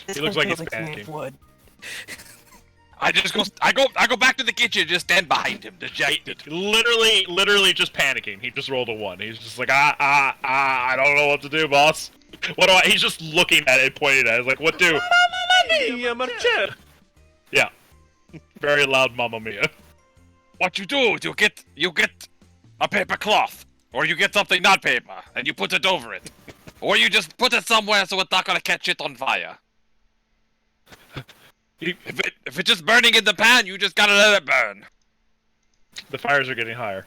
This He looks whole like he's building's made panicking. of wood. I go back to the kitchen and just stand behind him, dejected. Literally just panicking. He just rolled a 1. He's just like, I don't know what to do, boss. What do I? He's just looking at it, pointing at it. He's like, what do? Yeah. Very loud Mamma Mia. What you do is you get a paper cloth, or you get something not paper, and you put it over it. Or you just put it somewhere so it's not gonna catch it on fire. If it's just burning in the pan, you just gotta let it burn. The fires are getting higher.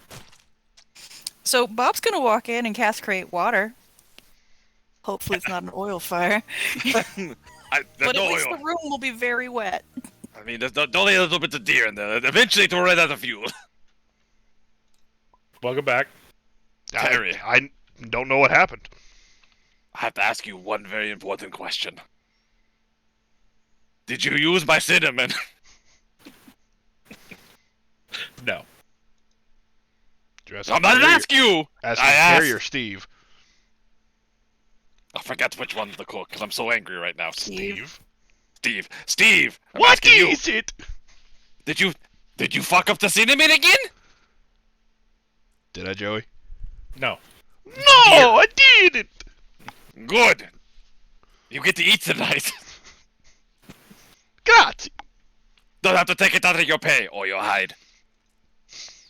So Bob's gonna walk in and cast create water. Hopefully it's not an oil fire. There's But no at least oil. the room will be very wet. I mean, there's only a little bit of deer in there. Eventually, it'll run out of fuel. Welcome back. Terry. I don't know what happened. I have to ask you one very important question. Did you use my cinnamon? No. I'm not asking you! Asking I asked. Carrier Steve. I forgot which one's the cook, because I'm so angry right now. Steve? Steve! I'm What asking you. is it? Did you fuck up the cinnamon again? Did I, Joey? No. No, I didn't! Good. You get to eat tonight. Grazie! Don't have to take it out of your pay or your hide.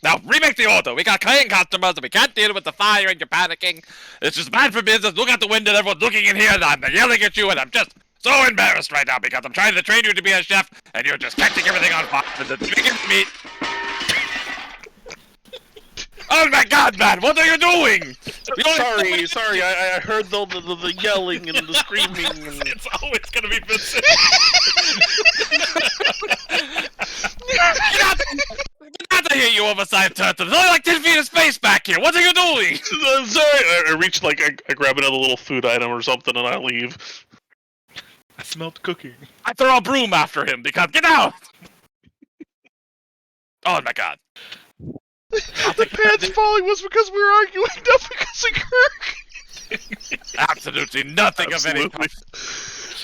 Now, remake the order. We got client customers and we can't deal with the fire and you're panicking. It's just bad for business. Look out the window, everyone's looking in here and I'm yelling at you and I'm just so embarrassed right now because I'm trying to train you to be a chef and you're just catching everything on fire with the chicken meat. Oh my god, man, what are you doing? Sorry, I heard the yelling and the screaming and... It's always gonna be Vincent. Get out of here, you oversized turtle. There's only like 10 feet of space back here. What are you doing? I'm sorry, I reach, like, I grab another little food item or something and I leave. I smelled cooking. I throw a broom after him because get out! Oh my god. The pants falling was because we were arguing, not because of Kirk! Absolutely nothing of any Absolutely.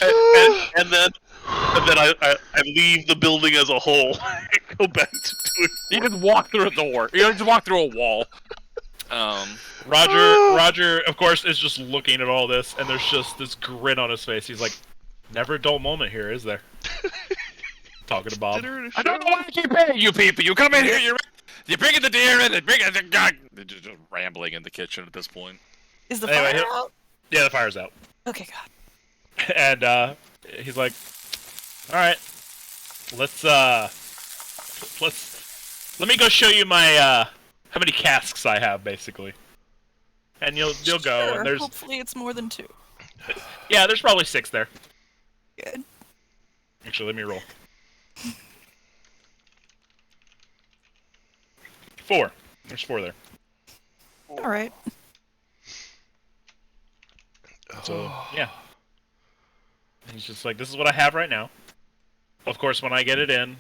kind. And then I leave the building as a whole. And go back to doing... You just walk through a door. You just walk through a wall. Roger, of course, is just looking at all this, and there's just this grin on his face. He's like, never a dull moment here, is there? Talking to Bob. I don't know why I keep paying you people. You come in here, you're bringing the deer in and bringing the god. They're just rambling in the kitchen at this point. Is the Anyway, fire out? Yeah, the fire's out. Okay, God. And he's like, all right, let me go show you my how many casks I have, basically. And you'll go, Sure, and there's hopefully it's more than 2. there's probably 6 there. Good. Actually, let me roll. 4. There's 4 there. All right. So yeah. He's just like, this is what I have right now. Of course, when I get it in,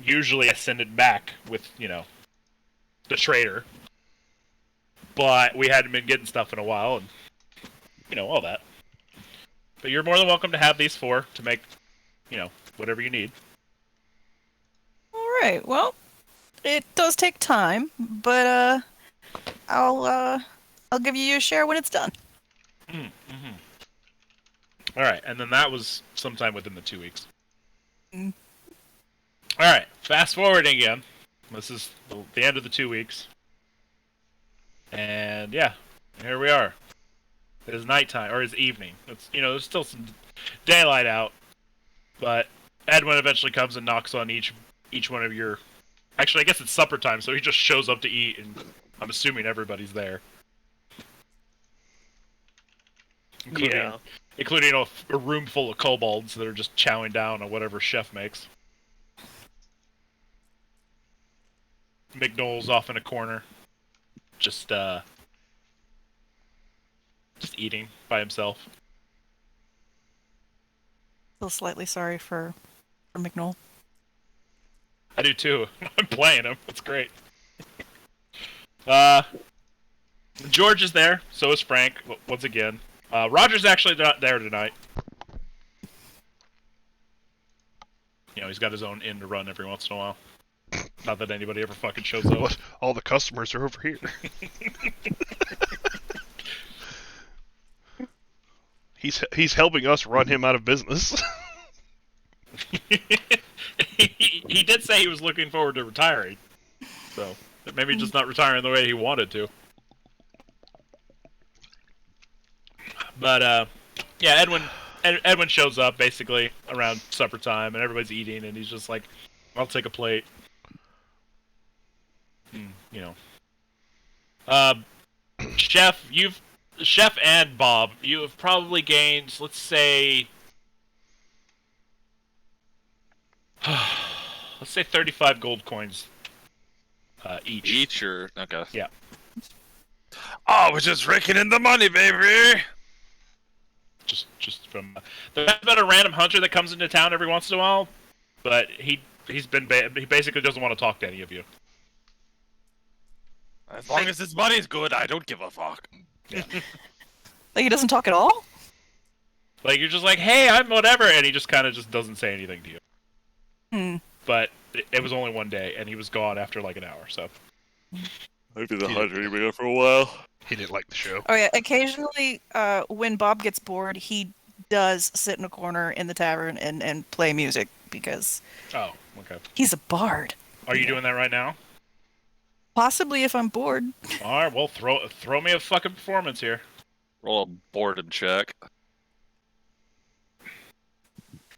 usually I send it back with, the trader. But we hadn't been getting stuff in a while, and, all that. But you're more than welcome to have these 4 to make, whatever you need. All right. Well, it does take time, but I'll give you your share when it's done. Mm-hmm. All right, and then that was sometime within the 2 weeks. Mm. All right, fast forwarding again. This is the end of the 2 weeks. And yeah, here we are. It is nighttime, or it's evening. It's there's still some daylight out, but Edwin eventually comes and knocks on each one of your. Actually, I guess it's supper time, so he just shows up to eat, and I'm assuming everybody's there. Including a room full of kobolds that are just chowing down on whatever chef makes. McNoll's off in a corner, just eating by himself. Feel slightly sorry for McNoll. I do too. I'm playing him. It's great. George is there. So is Frank. Once again. Roger's actually not there tonight. he's got his own inn to run every once in a while. Not that anybody ever fucking shows up. But all the customers are over here. He's helping us run him out of business. He did say he was looking forward to retiring, so maybe just not retiring the way he wanted to. But yeah, Edwin shows up basically around supper time, and everybody's eating, and he's just like, "I'll take a plate." Chef and Bob, you have probably gained, let's say, 35 gold coins each. Each or okay. Yeah. Oh, we're just raking in the money, baby. Just from there's been a random hunter that comes into town every once in a while, but he basically doesn't want to talk to any of you. As long as his money's good, I don't give a fuck. Yeah. Like he doesn't talk at all? Like you're just like, hey, I'm whatever, and he just kind of just doesn't say anything to you. Hmm. But it was only one day, and he was gone after like an hour. So Maybe the hunter he been here for a while. He didn't like the show. Oh yeah, occasionally when Bob gets bored, he does sit in a corner in the tavern and play music because oh, okay. he's a bard. Are you doing that right now? Possibly if I'm bored. All right, well throw me a fucking performance here. Roll a boredom check.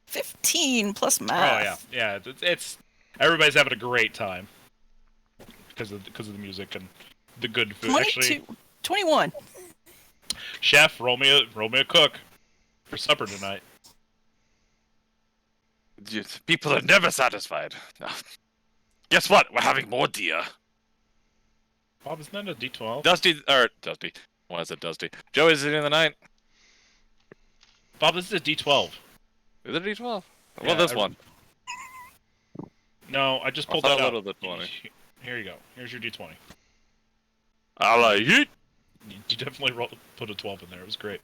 15 plus Oh math. yeah. It's everybody's having a great time because of the music and the good food. 22, Actually, 21. chef, roll me a cook for supper tonight. People are never satisfied. Guess what? We're having more deer. Bob, isn't that a D12? Dusty. Why is it Dusty? Joey's in the night. Bob, this is a D12. Is it a D12? Well, Yeah, this one. No, I just I pulled thought that a out. little bit 20. Here you go. Here's your D20. I like it. You definitely put a 12 in there. It was great.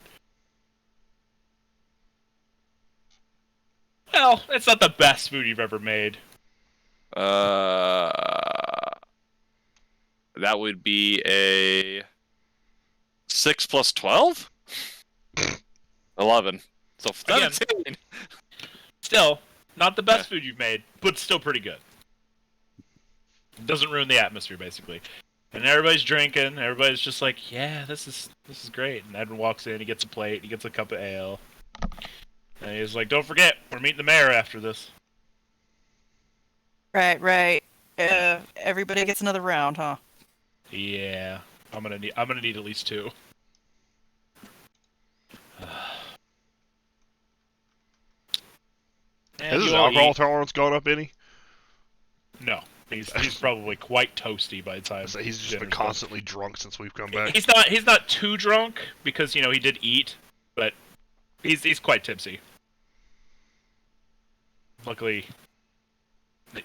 Well, it's not the best food you've ever made. That would be a 6 plus 12? 11. So Again. 17. Still, not the best food you've made, but still pretty good. It doesn't ruin the atmosphere, basically. And everybody's drinking. Everybody's just like, "Yeah, this is great." And Edwin walks in. He gets a plate. He gets a cup of ale. And he's like, "Don't forget, we're meeting the mayor after this." Right. Everybody gets another round, huh? Yeah, I'm gonna need at least 2. And Has his you all alcohol eat. tolerance gone up any? No, he's probably quite toasty by the time. He's just been dinner's constantly drunk since we've come done. back. He's not too drunk because he did eat, but he's quite tipsy. Luckily,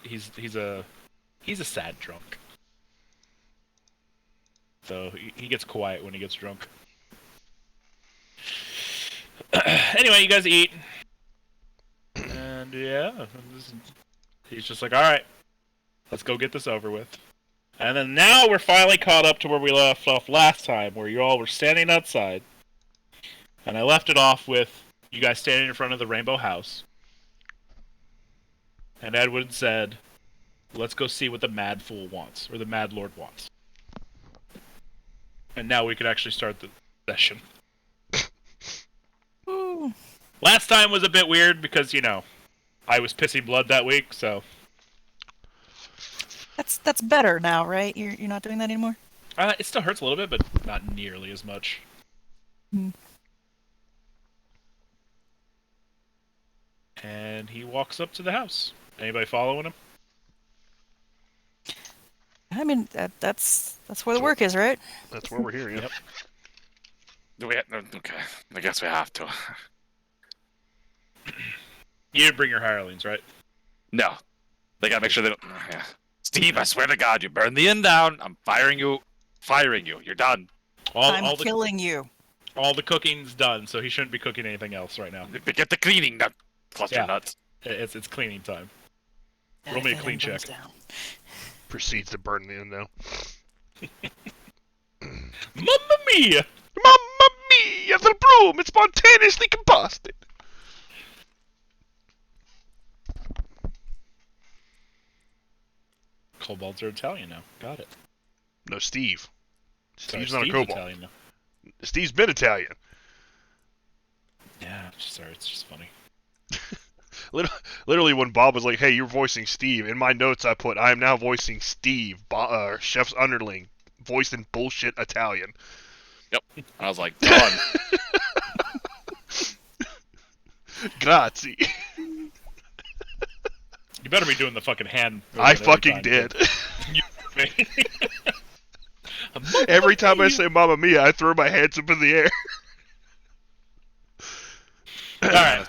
he's a sad drunk. So he gets quiet when he gets drunk. Anyway, you guys eat. And yeah, he's just like, all right, let's go get this over with. And then now we're finally caught up to where we left off last time, where you all were standing outside. And I left it off with you guys standing in front of the Rainbow House. And Edwin said, let's go see what the Mad Fool wants, or the Mad Lord wants. And now we could actually start the session. Ooh. Last time was a bit weird because, I was pissing blood that week, so... That's better now, right? You're not doing that anymore? It still hurts a little bit, but not nearly as much. Hmm. And he walks up to the house. Anybody following him? I mean, that's where the work is, right? That's where we're here, yeah. Yep. Okay, I guess we have to. You didn't bring your hirelings, right? No. They gotta make sure they don't... Yeah. Steve, I swear to God, you burn the inn down. I'm firing you. You're done. I'm killing you. All the cooking's done, so he shouldn't be cooking anything else right now. Get the cleaning done. Cluster nuts. It's cleaning time. Roll me a clean check. Proceeds to burn the now. Mamma mia! Mamma mia! The broom! It's spontaneously combusted. Kobolds are Italian now. Got it. No, Steve. Sorry, Steve's not a kobold. Italian now. Steve's been Italian. Yeah, sorry, it's just funny. Literally, when Bob was like, "Hey, you're voicing Steve," in my notes I put, "I am now voicing Steve, Chef's underling, voiced in bullshit Italian." Yep. I was like, done. Grazie. You better be doing the fucking hand. I movement fucking every did. time. Every time I say "Mamma Mia," I throw my hands up in the air. All right.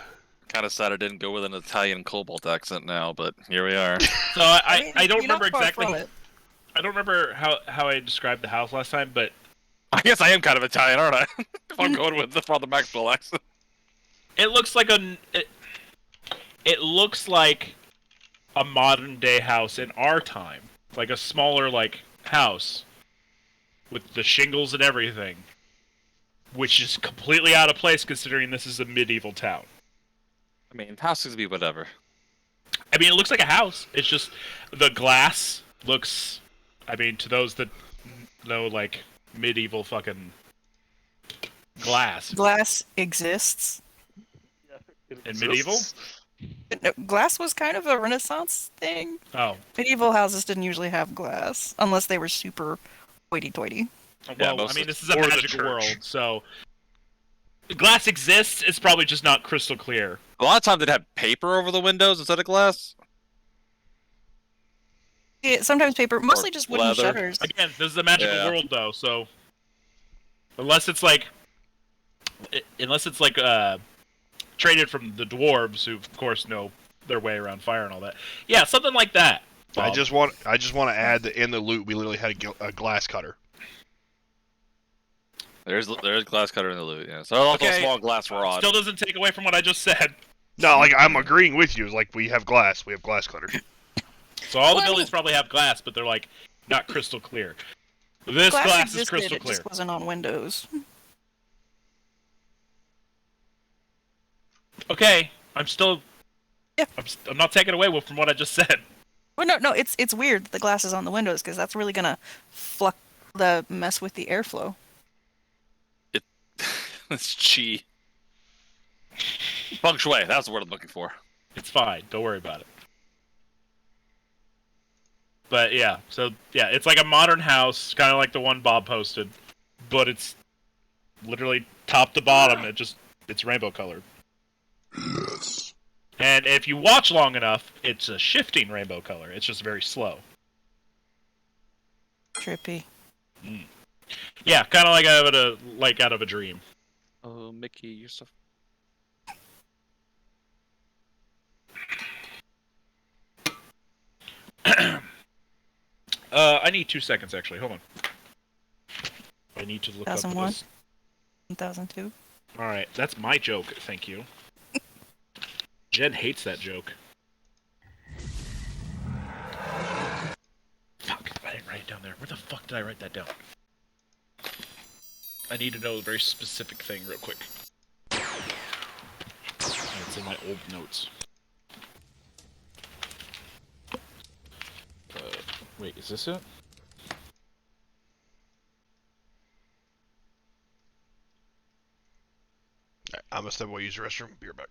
Kind of sad I didn't go with an Italian cobalt accent now, but here we are. So I don't You're not remember far exactly. from it. I don't remember how I described the house last time, but I guess I am kind of Italian, aren't I? If I'm going with the Father Maxwell accent. it looks like it looks like a modern day house in our time, like a smaller house with the shingles and everything, which is completely out of place considering this is a medieval town. I mean, houses be whatever. I mean, it looks like a house. It's just the glass looks. I mean, to those that know medieval fucking glass Glass exists. in medieval. No, glass was kind of a Renaissance thing. Oh, Medieval houses didn't usually have glass unless they were super hoity-toity. Yeah, well, I mean, this is a or the magical church. world, so glass exists. It's probably just not crystal clear. A lot of times they'd have paper over the windows instead of glass. Yeah, sometimes paper, mostly just wooden leather. shutters. Again, this is a magical Yeah. world, though, so unless it's traded from the dwarves, who of course know their way around fire and all that. Yeah, something like that. I Bob. just want to add that in the loot we literally had a glass cutter. There's glass cutter in the loot, yeah. So there's also Okay. a small glass rod. Still doesn't take away from what I just said. No, I'm agreeing with you. It's like we have glass cutters. So all the Well, I buildings mean- probably have glass, but they're not crystal clear. This glass is existed, crystal it clear. just wasn't on windows. Okay, I'm still. Yeah. I'm not taking away from what I just said. Well, no, it's weird that the glass is on the windows because that's really gonna mess with the airflow. It's chi. Feng shui, that's the word I'm looking for. It's fine. Don't worry about it. But yeah, so yeah, it's like a modern house, kind of like the one Bob posted, but it's literally top to bottom. It's rainbow colored. Yes. And if you watch long enough, it's a shifting rainbow color. It's just very slow. Trippy. Yeah, kind of like out of a dream. Oh, Mickey, you're so... I need 2 seconds actually. Hold on. I need to look up 2001? this. 2002. All right, that's my joke. Thank you. Jen hates that joke. Fuck! I didn't write it down there. Where the fuck did I write that down? I need to know a very specific thing real quick. It's in my old notes. Wait, is this it? I'm gonna step away, use the restroom. Be right back.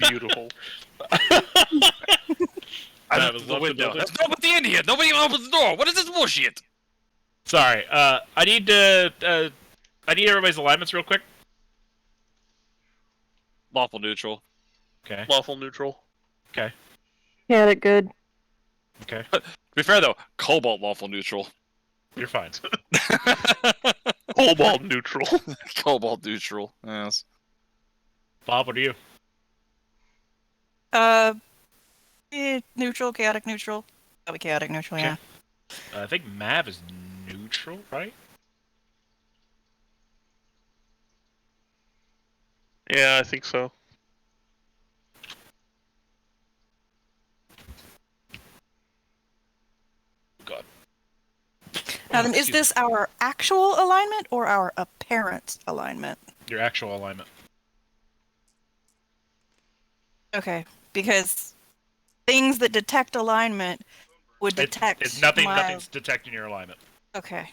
Beautiful. That was the left window. building. Let's go with the Indian! Nobody even opens the door! What is this bullshit? Sorry. I need everybody's alignments real quick. Lawful neutral. Okay. Lawful neutral. Okay. Had it good. Okay. To be fair though, Cobalt lawful neutral. You're fine. Cobalt neutral. Cobalt neutral, yes. Bob, what are you? Neutral, chaotic neutral. Probably chaotic neutral, Okay. yeah. I think Mav is neutral. neutral, right? Yeah, I think so. God. Now then, is Excuse this our actual alignment or our apparent alignment? me. Your actual alignment? Okay, because things that detect alignment would detect Nothing. my... Nothing's detecting your alignment. Okay,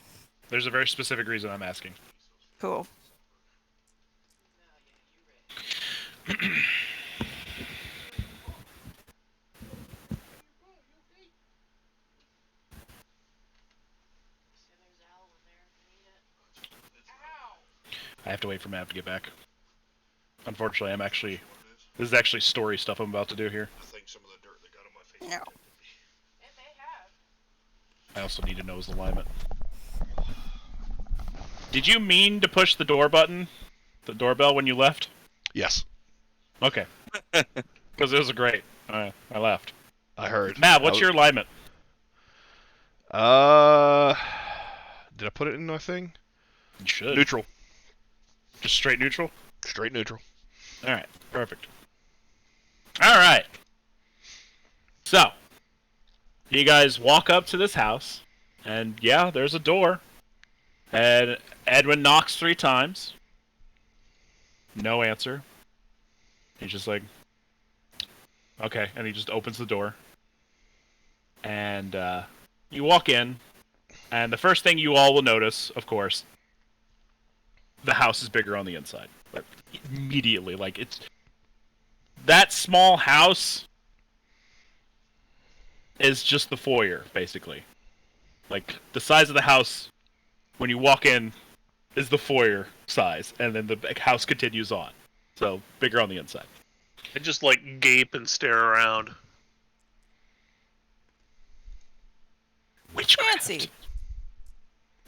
There's a very specific reason I'm asking. cool. I have to wait for Mav to get back. Unfortunately, this is actually story stuff I'm about to do here. I think some of the dirt that got on my face. No. I also need to know his alignment. Did you mean to push the door button? The doorbell when you left? Yes, Okay. Because it was great. I left. I heard. Mav, what's your alignment? Did I put it in my thing? You should. Neutral. Just straight neutral? Straight neutral. Alright, perfect. Alright. So, you guys walk up to this house, and yeah, there's a door. And Edwin knocks 3 times. No answer. He's just like, okay, and he just opens the door. And you walk in, and the first thing you all will notice, of course, the house is bigger on the inside. Like, immediately, like, it's... That small house is just the foyer, basically. Like, the size of the house, when you walk in, is the foyer size, and then the house continues on. So, bigger on the inside. I just like gape and stare around. Witchcraft. Fancy.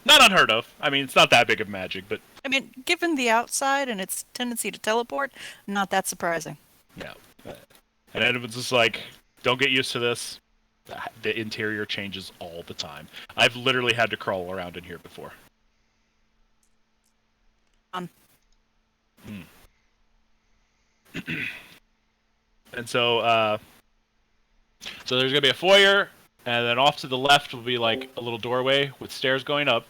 Not unheard of. I mean, it's not that big of magic, but I mean, given the outside and its tendency to teleport, not that surprising. yeah. And Edwin's just like, don't get used to this. The interior changes all the time. I've literally had to crawl around in here before. And so there's gonna be a foyer, and then off to the left will be like a little doorway with stairs going up.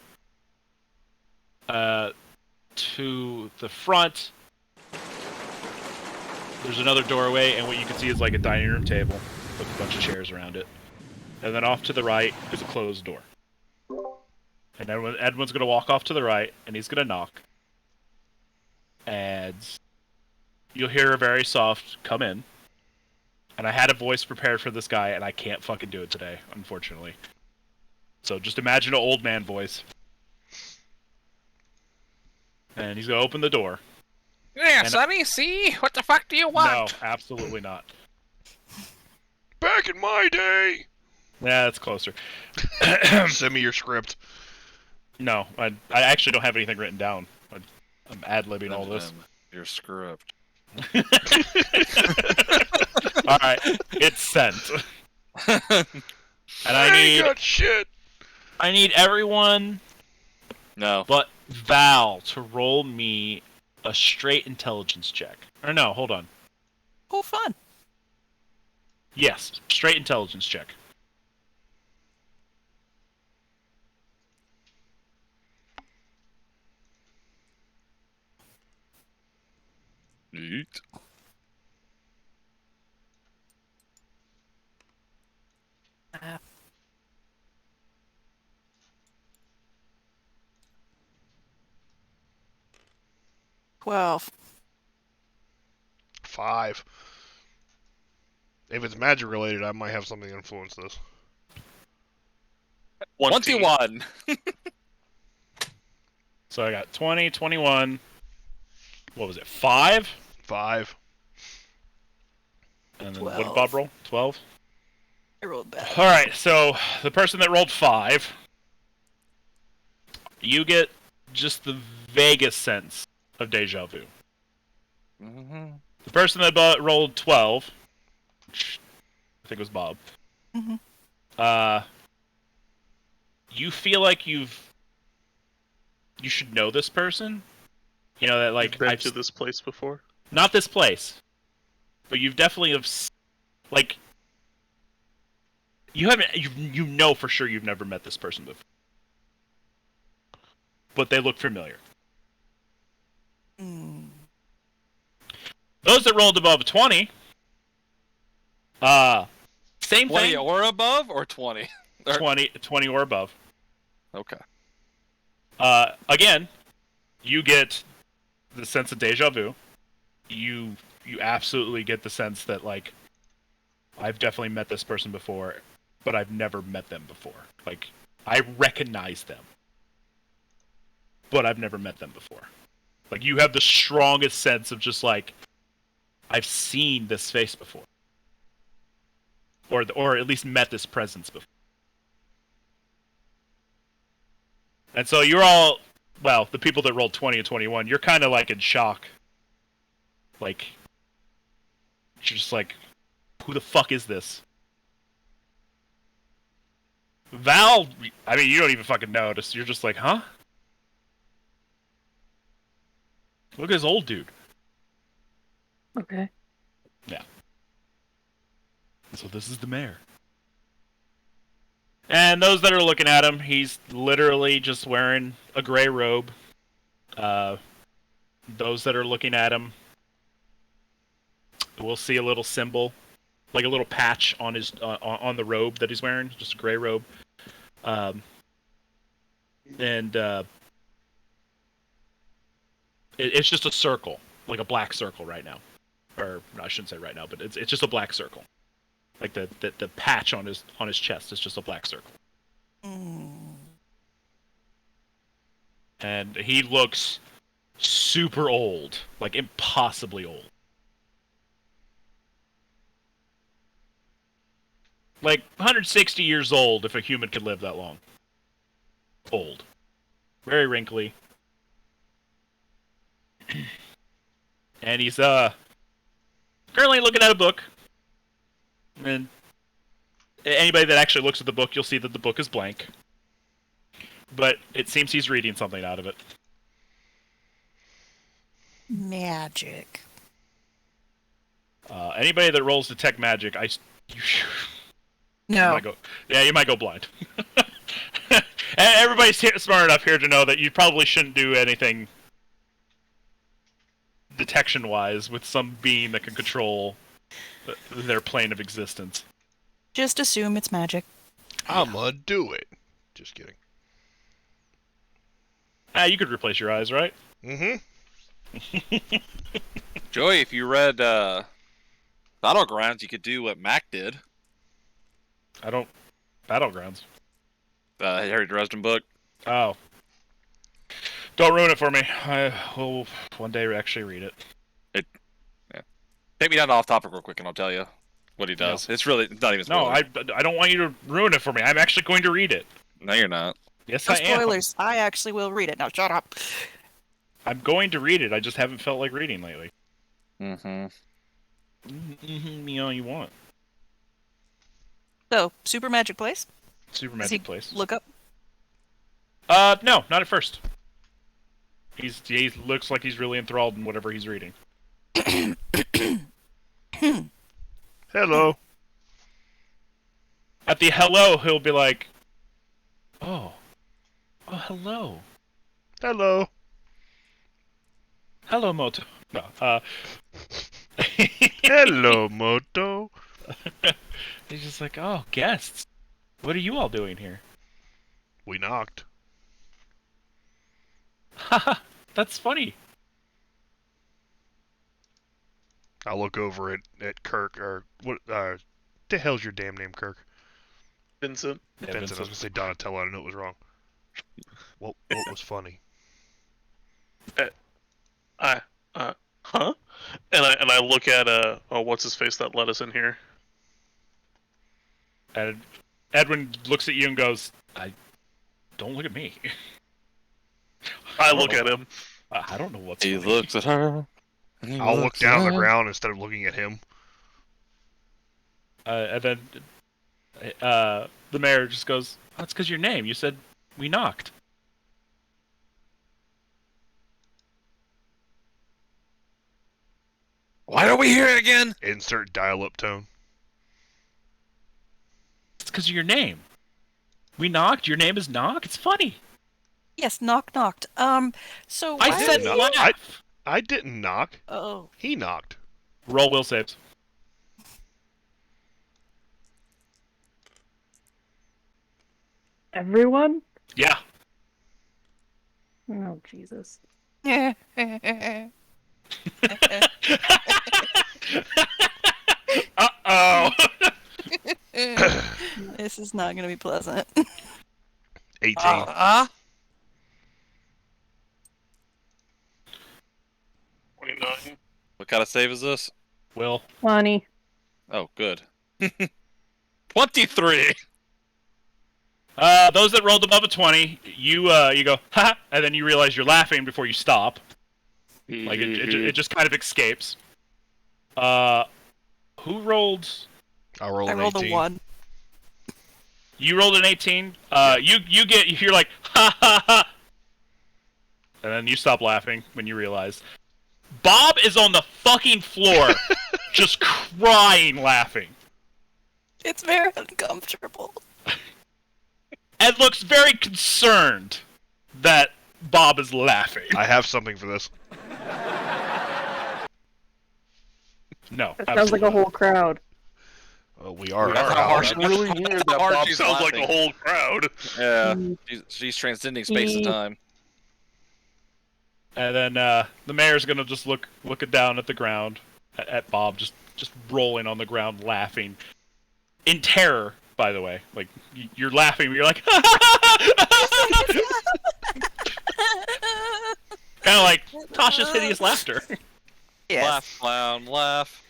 To the front, there's another doorway, and what you can see is like a dining room table with a bunch of chairs around it. And then off to the right is a closed door. And Edwin's gonna walk off to the right, and he's gonna knock. And you'll hear a very soft "come in." And I had a voice prepared for this guy, and I can't fucking do it today, unfortunately. So just imagine an old man voice. And he's gonna open the door. Yeah, And- Sonny, see? What the fuck do you want? No, absolutely not. Back in my day. Yeah, that's closer. Send me your script. No, I actually don't have anything written down. I'm ad-libbing all this. Your script. Alright, it's sent. And I ain't got shit. I need everyone No. but Val to roll me a straight intelligence check. Or no, hold on. Oh, fun. Yes, straight intelligence check. Yeet. Uh, 12. 5. If it's magic related, I might have something influence this. 21. So I got 20, 21. What was it? 5? 5. And then what 12. did Bob roll? 12? I rolled bad. Alright, so the person that rolled 5, you get just the vaguest sense of deja vu. Mm-hmm. The person that rolled 12, which I think was Bob, Mhm. you feel like you've you should know this person. You know that like You've been I've to this place before. not this place, but you've definitely like you haven't you know for sure you've never met this person before, but they look familiar. Mm. Those that rolled above 20, same 20 thing. or above, or 20? 20 or above. Okay. Again, you get the sense of deja vu. You absolutely get the sense that like I've definitely met this person before, but I've never met them before. Like I recognize them, but I've never met them before. Like you have the strongest sense of just like I've seen this face before, or at least met this presence before. And so you're all, well, the people that rolled 20 and 21, you're kind of like in shock. Like, you're just like, who the fuck is this? Val, I mean, you don't even fucking notice. You're just like, huh? Look at this old dude. Okay. Yeah. So this is the mayor. And those that are looking at him, he's literally just wearing a gray robe. Those that are looking at him will see a little symbol, like a little patch on his on the robe that he's wearing, just a gray robe. It's just a circle, like a black circle right now. Or no, I shouldn't say right now, but it's just a black circle. Like the patch on his chest is just a black circle. Mm. And he looks super old, like impossibly old. Like 160 years old if a human could live that long. Old. Very wrinkly. And he's currently looking at a book. And anybody that actually looks at the book, you'll see that the book is blank. But it seems he's reading something out of it. Magic. Anybody that rolls detect magic, you No. might go, yeah, you might go blind. And everybody's smart enough here to know that you probably shouldn't do anything detection-wise with some being that can control their plane of existence. Just assume it's magic. I'ma do it. Just kidding. You could replace your eyes, right? Mm-hmm. Joey, if you read Battlegrounds, you could do what Mac did. I don't... Battlegrounds. Harry Dresden book. Oh. Don't ruin it for me. I will one day actually read it. Take me down to off topic real quick and I'll tell you what he does. No. It's really not even No, spoilers. I don't want you to ruin it for me. I'm actually going to read it. No, you're not. Yes, No I am. spoilers. I actually will read it. Now shut up. I'm going to read it. I just haven't felt like reading lately. Mm-hmm. Mm-hmm, you know you want. So, super magic place? Super Does he magic place. look up? No, not at first. He looks like he's really enthralled in whatever he's reading. Hello. At the hello, he'll be like, oh, hello. Hello. Hello, Moto. No, Hello, Moto. he's just like, oh, guests. What are you all doing here? We knocked. Haha, that's funny. I'll look over at Kirk, or what the hell's your damn name, Kirk? Vincent. Yeah, Vincent. I was gonna say Donatello, I knew it was wrong. What was funny? Huh? And I look at what's his face that let us in here. And Edwin looks at you and goes, don't look at me. I look at him. I don't know what's He funny. looks at her. and he I'll look looks down at on the her. ground instead of looking at him. And then the mayor just goes, oh, it's because your name. You said we knocked. we here again? Insert dial-up tone. It's because of your name. We knocked. Your name is Knock. It's funny. Yes, knocked. So I why said are you... laugh. I didn't knock. Oh. He knocked. Roll will saves. Everyone? Yeah. Oh, Jesus. Uh-oh. This is not going to be pleasant. 18. Uh-huh. 29. What kind of save is this? Will. 20. Oh, good. 23. Those that rolled above a 20, you go, ha, and then you realize you're laughing before you stop. Like, it just kind of escapes. Who rolled... I rolled I an rolled 18. a 1. You rolled an 18. You're like, ha ha ha, and then you stop laughing when you realize Bob is on the fucking floor, just crying, laughing, It's very uncomfortable. and looks very concerned that Bob is laughing. I have something for this. No, That sounds like a whole crowd. We are. That's a how crowd. hard- Really weird That's that how hard Bob she's sounds like laughing. a whole crowd. Yeah, Mm. she's transcending space and time. And then the mayor's gonna just look down at the ground at Bob, just rolling on the ground, laughing in terror. By the way, like you're laughing, but you're like, kind of like Tasha's hideous laughter. Yes. Laugh, clown, laugh.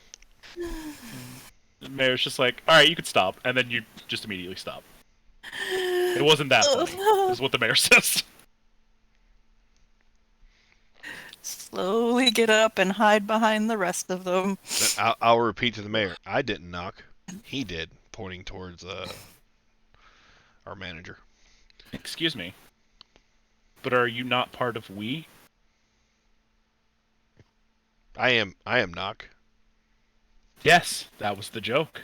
The mayor's just like, all right, you can stop, and then you just immediately stop. It wasn't that funny, is what the mayor says. Slowly get up and hide behind the rest of them. I'll repeat to the mayor. I didn't knock. He did, pointing towards our manager. Excuse me, but are you not part of we? I am knock. Yes, that was the joke.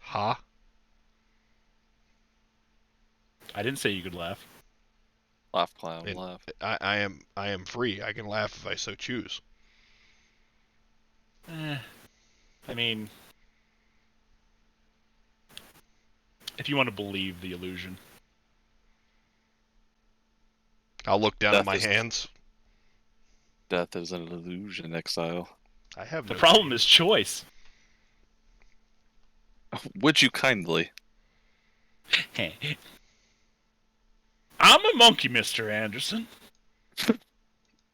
Ha. I didn't say you could laugh. Laugh, clown, And laugh. I am free. I can laugh if I so choose. I mean, if you want to believe the illusion. I'll look down at Death my is- hands. Death is an illusion, exile. I have The no problem is choice. Would you kindly? I'm a monkey, Mr. Anderson.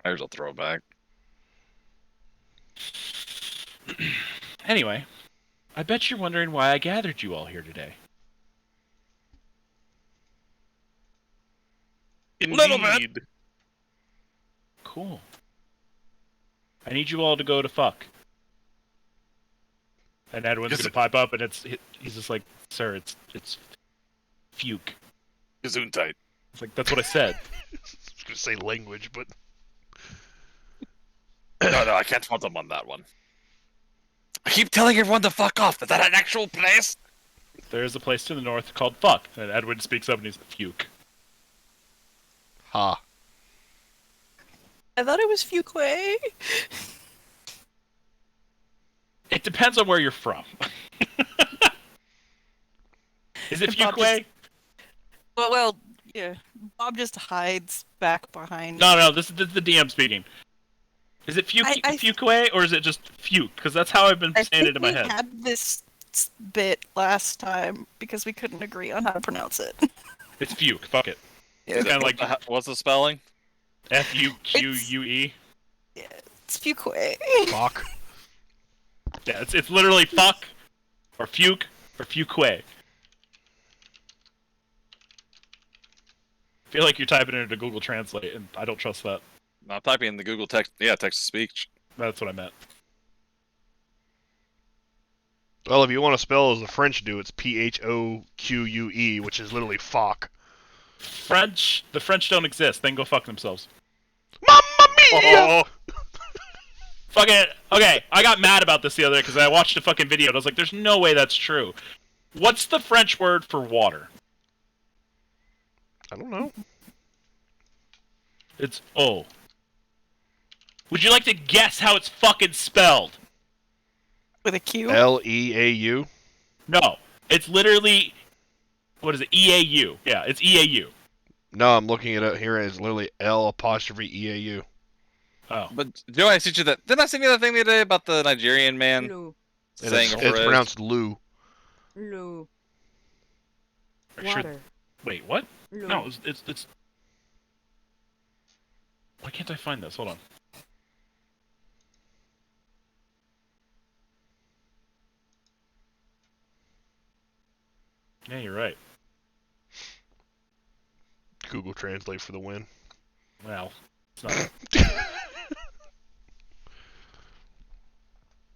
There's a throwback. Anyway, I bet you're wondering why I gathered you all here today. Little bit. Indeed. Cool. I need you all to go to fuck. And Edwin's gonna pipe up, and he's just like, sir, it's fuke. Gesundheit. It's like, that's what I said. I was gonna say language, but No, I can't fault him on that one. I keep telling everyone to fuck off. Is that an actual place? There's a place to the north called fuck. And Edwin speaks up and he's fuke. ha. I thought it was Fuquay. It depends on where you're from. Is it Bob Fuquay? Well, yeah. Bob just hides back behind. No, this is the DM speaking. Is it Fuquay or is it just Fuke? Because that's how I've been I saying think it in my we head. had this bit last time because we couldn't agree on how to pronounce it. It's Fuke. Fuck it. It's kind of like What's the spelling? Fuque. Yeah, it's Fuquay. Fuck. Yeah, it's literally fuck or Fuke or Fuquay. I feel like you're typing it into Google Translate, and I don't trust that. I'm typing in the Google text. Yeah, text to speech. That's what I meant. Well, if you want to spell as the French do, it's Phoque, which is literally fuck. The French don't exist. Then go fuck themselves. Mamma mia! Oh, Fucking okay. I got mad about this the other day because I watched a fucking video and I was like, "There's no way that's true." What's the French word for water? I don't know. It's eau. Would you like to guess how it's fucking spelled? With a Q? Leau. No, it's literally what is it? EAU. Yeah, it's EAU. No, I'm looking it up here. It's literally L''EAU. Oh, But Joe, I sent you that. Didn't I send you that thing the other day about the Nigerian man Lou. And saying it's a phrase? pronounced Lou. Lou. sure. Water. Wait, what? Lou. No, it's. Why can't I find this? Hold on. Yeah, you're right. Google Translate for the win. Well, it's not.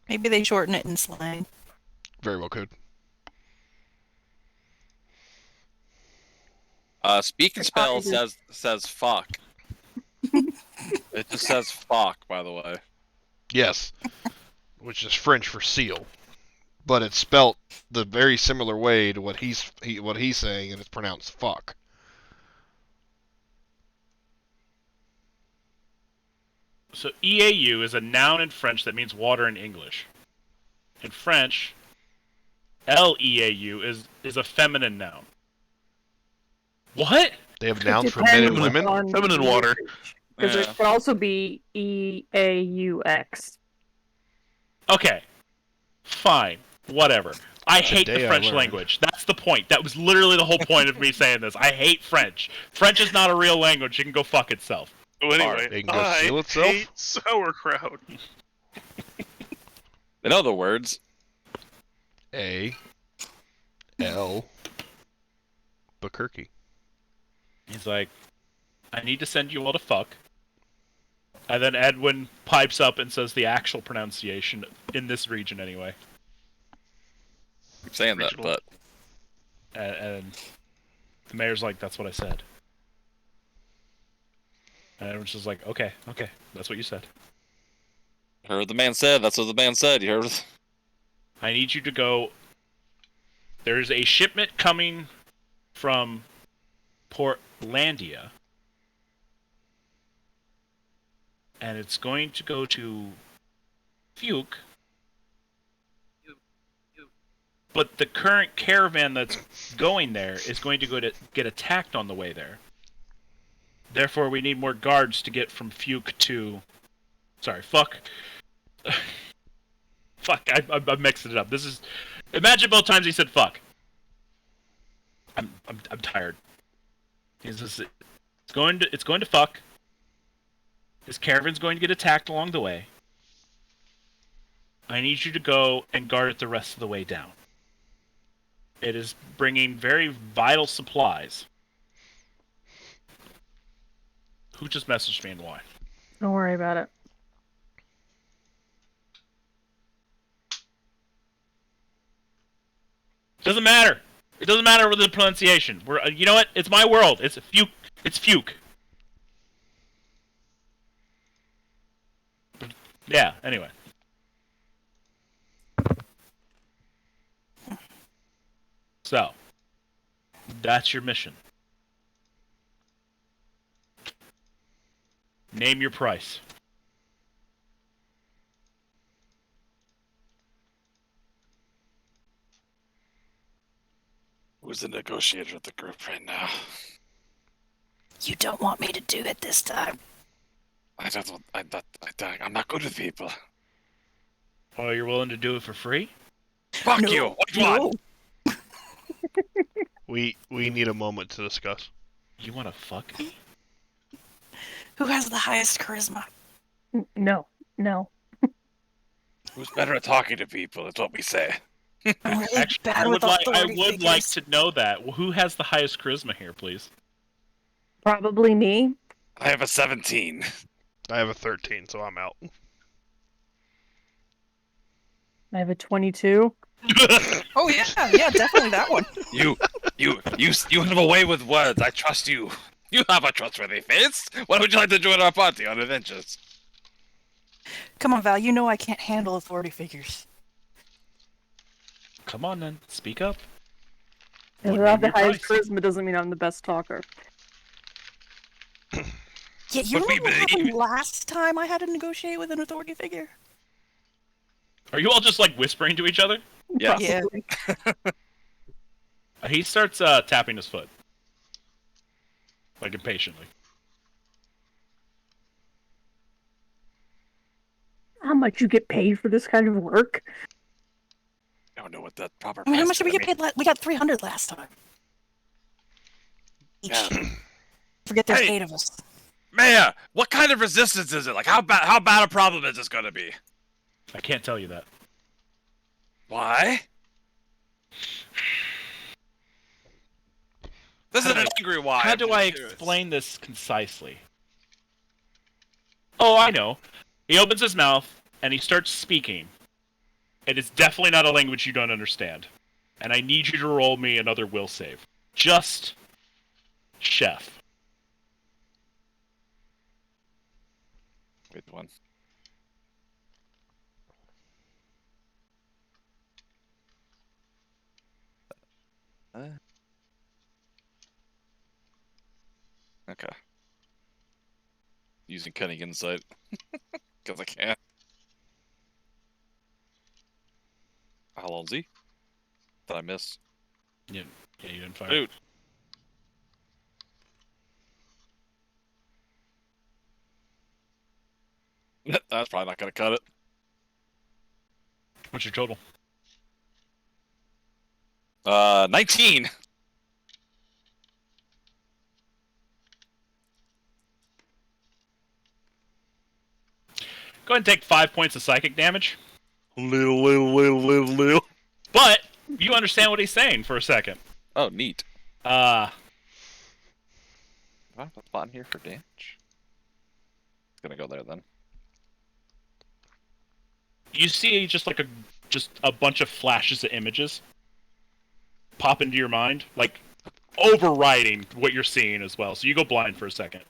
Maybe they shorten it in slang. Very well could. Speak and spell says fuck. It just says fuck, by the way. Yes. Which is French for seal. But it's spelt the very similar way to what he's saying, and it's pronounced fuck. So EAU is a noun in French that means water in English. In French, LEAU is a feminine noun. What? They have nouns for men and Depends women. on Feminine water. Because Yeah. it could also be EAUX. Okay. Fine. Whatever. I hate the Today I French learned. language. That's the point. That was literally the whole point of me saying this. I hate French. French is not a real language. It can go fuck itself. So anyway, It can go I seal itself? hate sauerkraut. They know the words. A-L Bukkirky. He's like, I need to send you all to fuck. And then Edwin pipes up and says the actual pronunciation in this region anyway. I'm saying that, Regional. but And the mayor's like, that's what I said. And everyone's just like, okay, that's what you said. heard what the man said. That's what the man said. You heard? I need you to go. There's a shipment coming from Portlandia. And it's going to go to Fuke. But the current caravan that's going there is going to go to get attacked on the way there. Therefore, we need more guards to get from Fuke to... Sorry, fuck. Fuck, I'm mixing it up. This is... Imagine both times he said fuck. I'm tired. It's going to fuck. His caravan's going to get attacked along the way. I need you to go and guard it the rest of the way down. It is bringing very vital supplies. Who just messaged me and why? Don't worry about it. Doesn't matter. It doesn't matter with the pronunciation. You know what? It's my world. It's Fuke. It's Fuke. Yeah. Anyway. So, that's your mission. Name your price. Who's the negotiator of the group right now? You don't want me to do it this time. I'm not good with people. Oh, you're willing to do it for free? Fuck No, you! Which one? no. We need a moment to discuss. You want to fuck me? Who has the highest charisma? No. Who's better at talking to people? That's what we say. I'm really Actually, bad I with would authority like figures. to know that. Who has the highest charisma here, please? Probably me. I have a 17. I have a 13, so I'm out. I have a 22. Oh yeah, definitely that one. You have a way with words. I trust you. You have a trustworthy face. Why would you like to join our party on adventures? Come on, Val. You know I can't handle authority figures. Come on, then. Speak up. If What I have name the your highest price? charisma doesn't mean I'm the best talker. Yeah, you But we remember what happened believe- last time I had to negotiate with an authority figure? Are you all just like whispering to each other? Yeah. Yeah. He starts tapping his foot, like impatiently. How much you get paid for this kind of work? I don't know what that proper I mean, how price much did we is. get paid? We got 300 last time. Each. Yeah. Forget there's Hey. 8 of us. Mayor, what kind of resistance is it? Like, how bad a problem is this gonna be? I can't tell you that. Why? This How is do an I- angry why. How I'm do just I curious. explain this concisely? Oh, I know. He opens his mouth and he starts speaking. It is definitely not a language you don't understand. And I need you to roll me another will save. Just chef. Wait, one. Okay. Using cunning insight. Because I can't. How long's he? Did I miss? Yeah, you didn't fire. Dude. That's probably not gonna cut it. What's your total? 19! Go ahead and take 5 points of psychic damage. Little. But you understand what he's saying for a second. Oh, neat. Uh, Do I have a spot in here for damage? It's gonna go there then. you see just a bunch of flashes of images pop into your mind, like overriding what you're seeing as well. So you go blind for a second.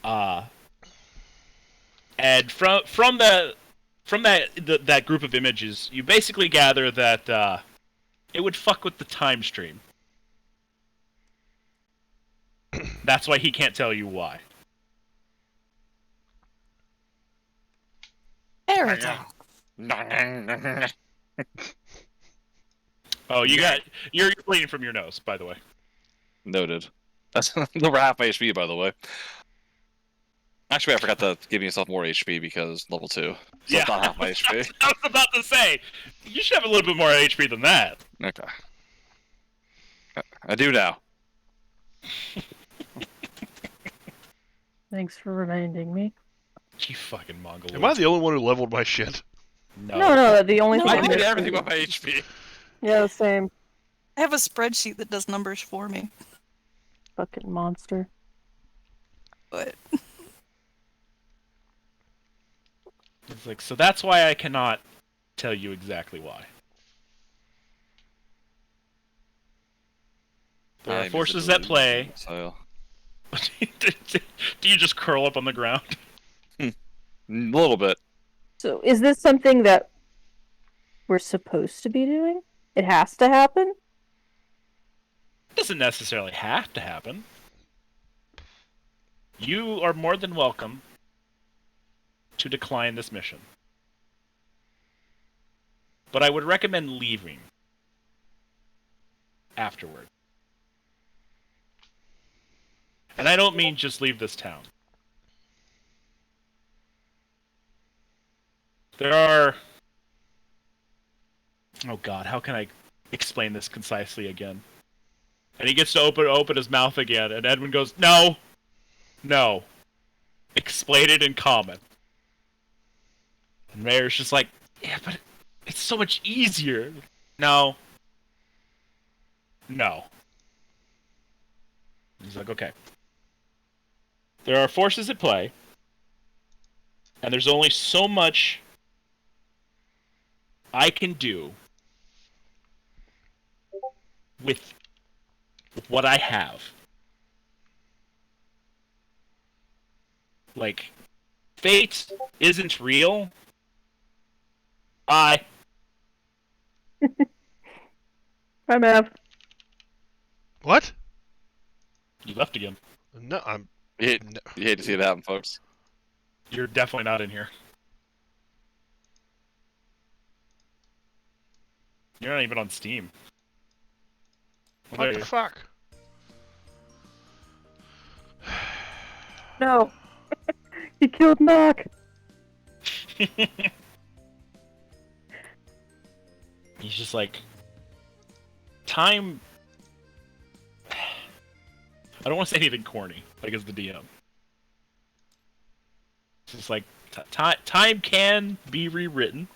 And from that group of images, you basically gather that it would fuck with the time stream. That's why he can't tell you why. Paradox. Oh, you're bleeding from your nose, by the way. Noted. That's over half my HP, by the way. Actually, I forgot to give yourself more HP because level 2. So Yeah. it's not half my HP. I was about to say, you should have a little bit more HP than that. Okay. I do now. Thanks for reminding me. You fucking mongoloid. Am I the only one who leveled my shit? No, the only No, thing I I did missed- everything with my HP. Yeah, same. I have a spreadsheet that does numbers for me. Fucking monster. But It's like, so that's why I cannot tell you exactly why. There are I'm forces a at play. So, Do you just curl up on the ground? a little bit. So, is this something that we're supposed to be doing? It has to happen? It doesn't necessarily have to happen. You are more than welcome to decline this mission. But I would recommend leaving afterward. And I don't mean just leave this town. There are... Oh god, how can I explain this concisely again? And he gets to open his mouth again, and Edwin goes, No! No. Explain it in common. And Mayor's just like, yeah, but it's so much easier. No. No. He's like, okay. There are forces at play, and there's only so much I can do with what I have. Like, Fate isn't real. Bye. Bye, Mav. What? You left again. No, I'm. You No. hate to see it happen, folks. You're definitely not in here. You're not even on Steam. Well, What there the you fuck? No. He killed Knock. He's just like time. I don't want to say anything corny, like as the DM. It's just like time can be rewritten.